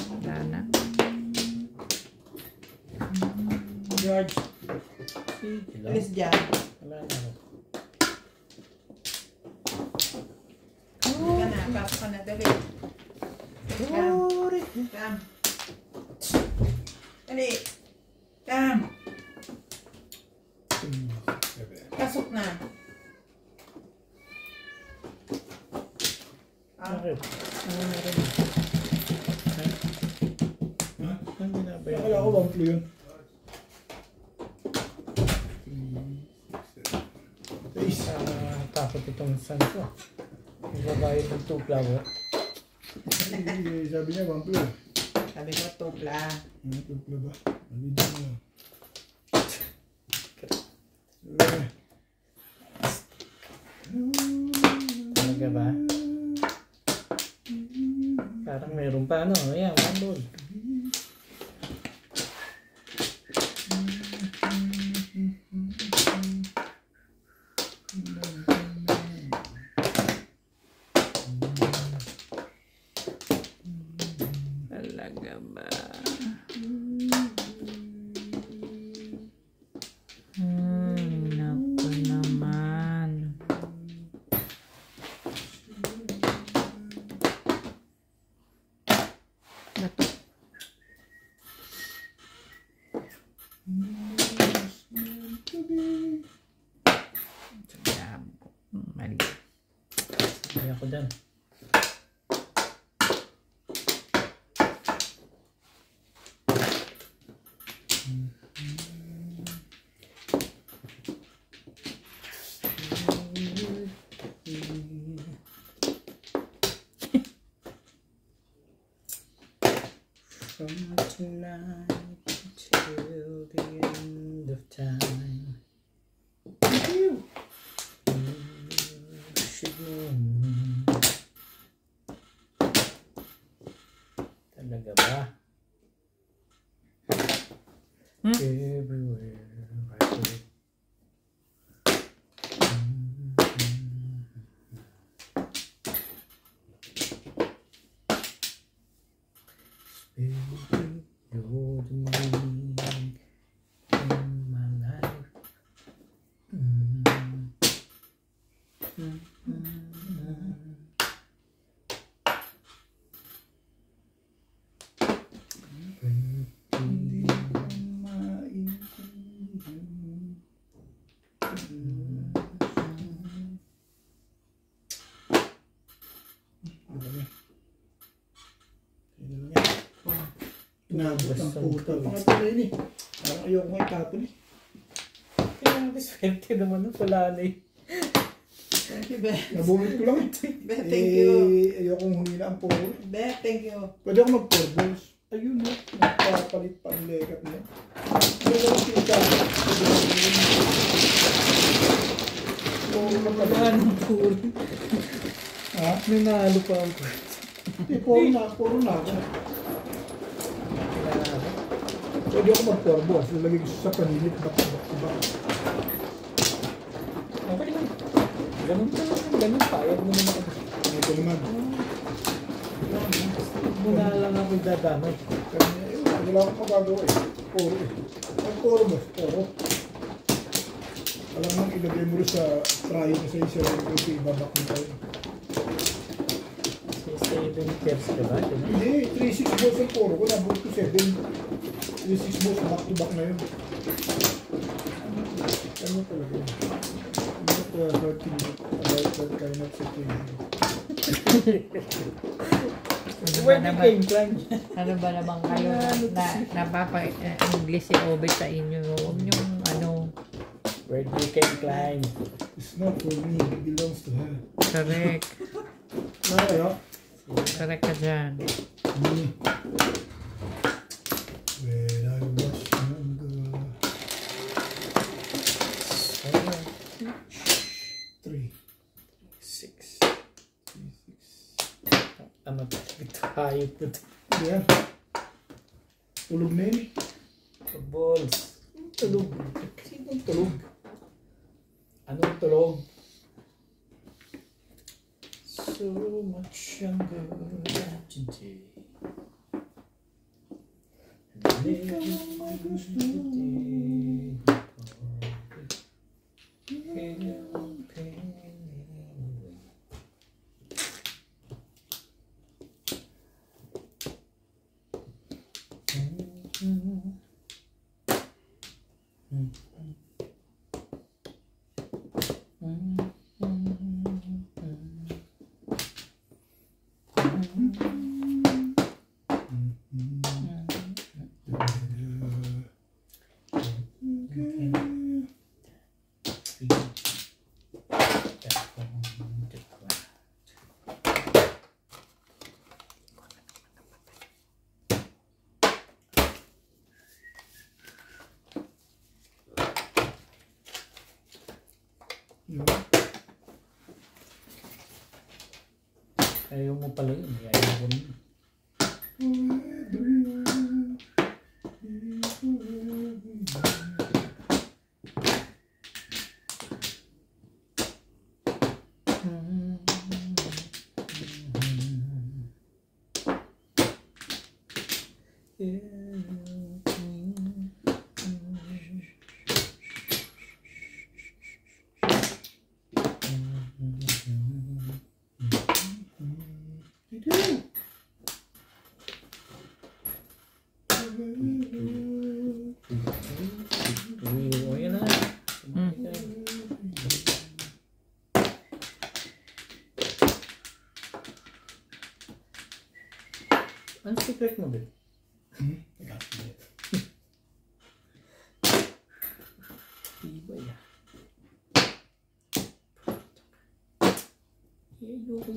wala na. George, Sige lang. alis dyan. Wala na ako. Hindi ka na, pasok ka na, dali. Cam. Dali. Cam. Pasok na. Bakit? Ano na rin? Ha? Ano binabayan? Akala ko 1 flu yun. Takot itong san ko. Magbabayad ng 2 flower. Sabi niya 1 flu. Sabi ko, tupla. 2 flu ba? Video mo. Talaga ba? Parang meron pa ano. Ayan, 1 ball. Talaga ba? Naku naman. Bato. Mali. Hindi ako dyan. From tonight till the end of time. You should know. Talaga ba? Everywhere I go. Baby, you're the meaning in my life. Inabot ang puta. Pangatlo yun eh. Parang ayoko nga itapon eh. Kaya swerte naman ng wala na eh. Thank you, Be. Nabunot ko lang eh. Be, thank you. Ayokong humila ang puro. Be, thank you. Pwede ako mag-4 balls. Ayun mo. Nagpapalit pa ang lekat mo. Ano lang kita? 4 Nanalo puro. Ha? Nanalo pa ako. Hindi, puro na ako. Pwede ako mag-4 boss. Lalagay ko sa panilit, back. Okay lang. Ganun pa lang. Ganun pa. Ayaw mo naman ako. Ito naman. Muna lang ako dadamay. Wala akong magagawa eh. Puro eh. Puro boss, puro. Alam mo, ilagay mo rin sa try na sa isa rin ko ibabak mo tayo. 7 pairs ka ba? Hindi, 3-6 balls ang puro ko. Nabot ko 7. 3-6 balls, back to back na yun. Ano talaga yun? Not hurting about that kind of situation. Pwede game plan. Ano ba naman kayo na napapa-English si Obet sa inyo? Huwag niyong Where you can climb. It's not for me, it belongs to her. correct. Kaya, Correct ka dyan. when I was younger. 3. 6. Ano ito? Hayop ko ito. Yan. Tulog na yun. Balls. Tulog. Sinong tulog? Anong tulog? So much younger today. Ayaw mo pala yun. Ayaw mo rin. Ano secret mo, Ben? Iba yan. Ayoko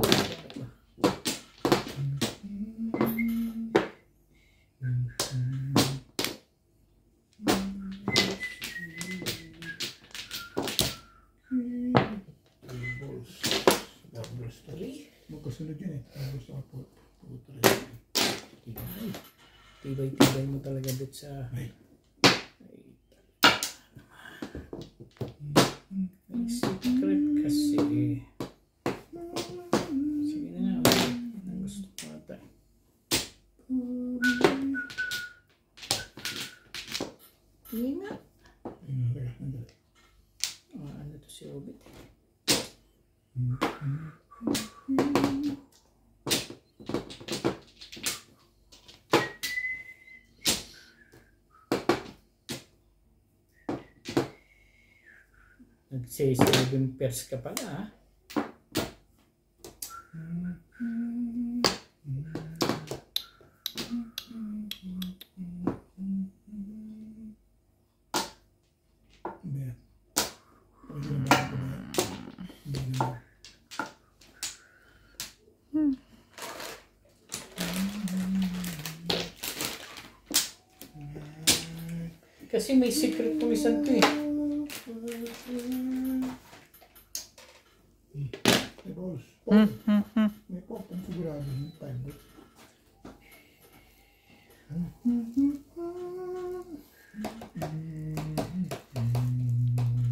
yan. Magkasunod yun eh. Gusto ka po. Tibay-tibay mo talaga dito sa... May secret kasi. Sige na nga. Ang gusto ko ata. Hindi nga. Ano to si Obet? Nag-7 pairs ka pala, ha? Kasi may secret kung isang to eh. Pop. May pop. Ang sigurado yung 5 ball.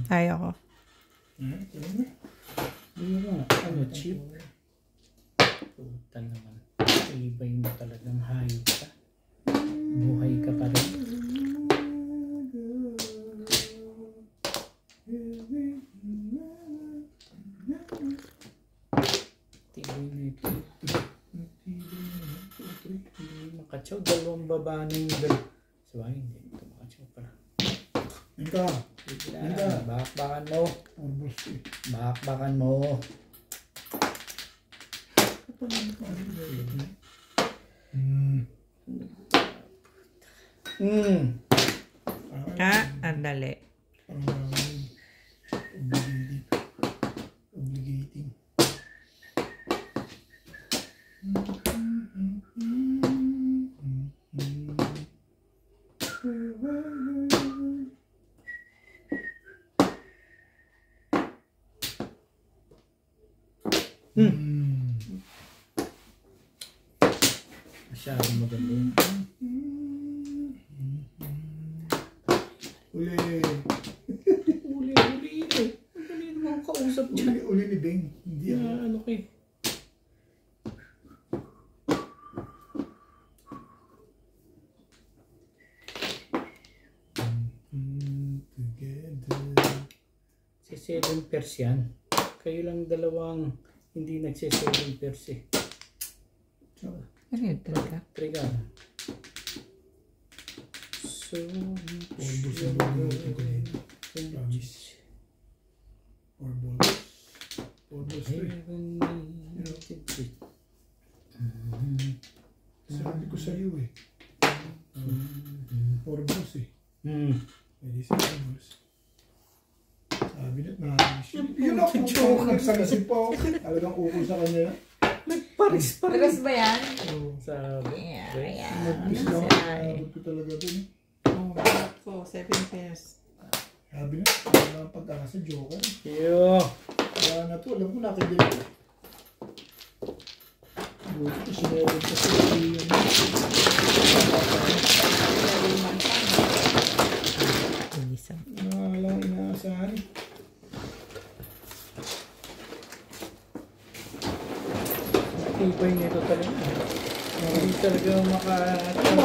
Ayoko. Hindi mo nga. Ano, cheap? Puta naman. Ibay mo talagang hayop ka. Buhay ka pa rin. Tibay na ito. Hindi makatsaw. Dalawang baba na yung dalawa. Sabay, hindi ito makatsaw pala. Ika. Bakbakan mo. Orbos eh. Bakbakan mo. Andali. Obligating. Masyadong maganda yun. Uli. Uli eh. Ang galing mo kausap dyan. Uli ni Beng. Hindi ako. Ano kayo? Si 7 pairs yan. Kayo lang dalawang hindi nagsi-7 pairs eh. Ano yun talaga? Triga. So, Orbos ang luluto ko din. Promise. Orbos. Orbos to eh. Sabi ko sa'yo eh. Orbos eh. Pwede sa orbos. Sabi na, nakakis yun. Yun ako po, nagsagasip pa ako. Talagang ukol sa kanya. Nagparis-paris. Paras ba yan? Sabi. Yeah. Nag-miss lang ako. Nabot ko talaga dun. So, 7 pairs. Sabi na, wala ang pagkaka sa Joker. Yo. Wala na to, alam ko nakidig ko. Buti ko sinewag kasi yun. Isang. Walang inaasahan eh. Ibay nito talaga. Hindi talaga Ano ba?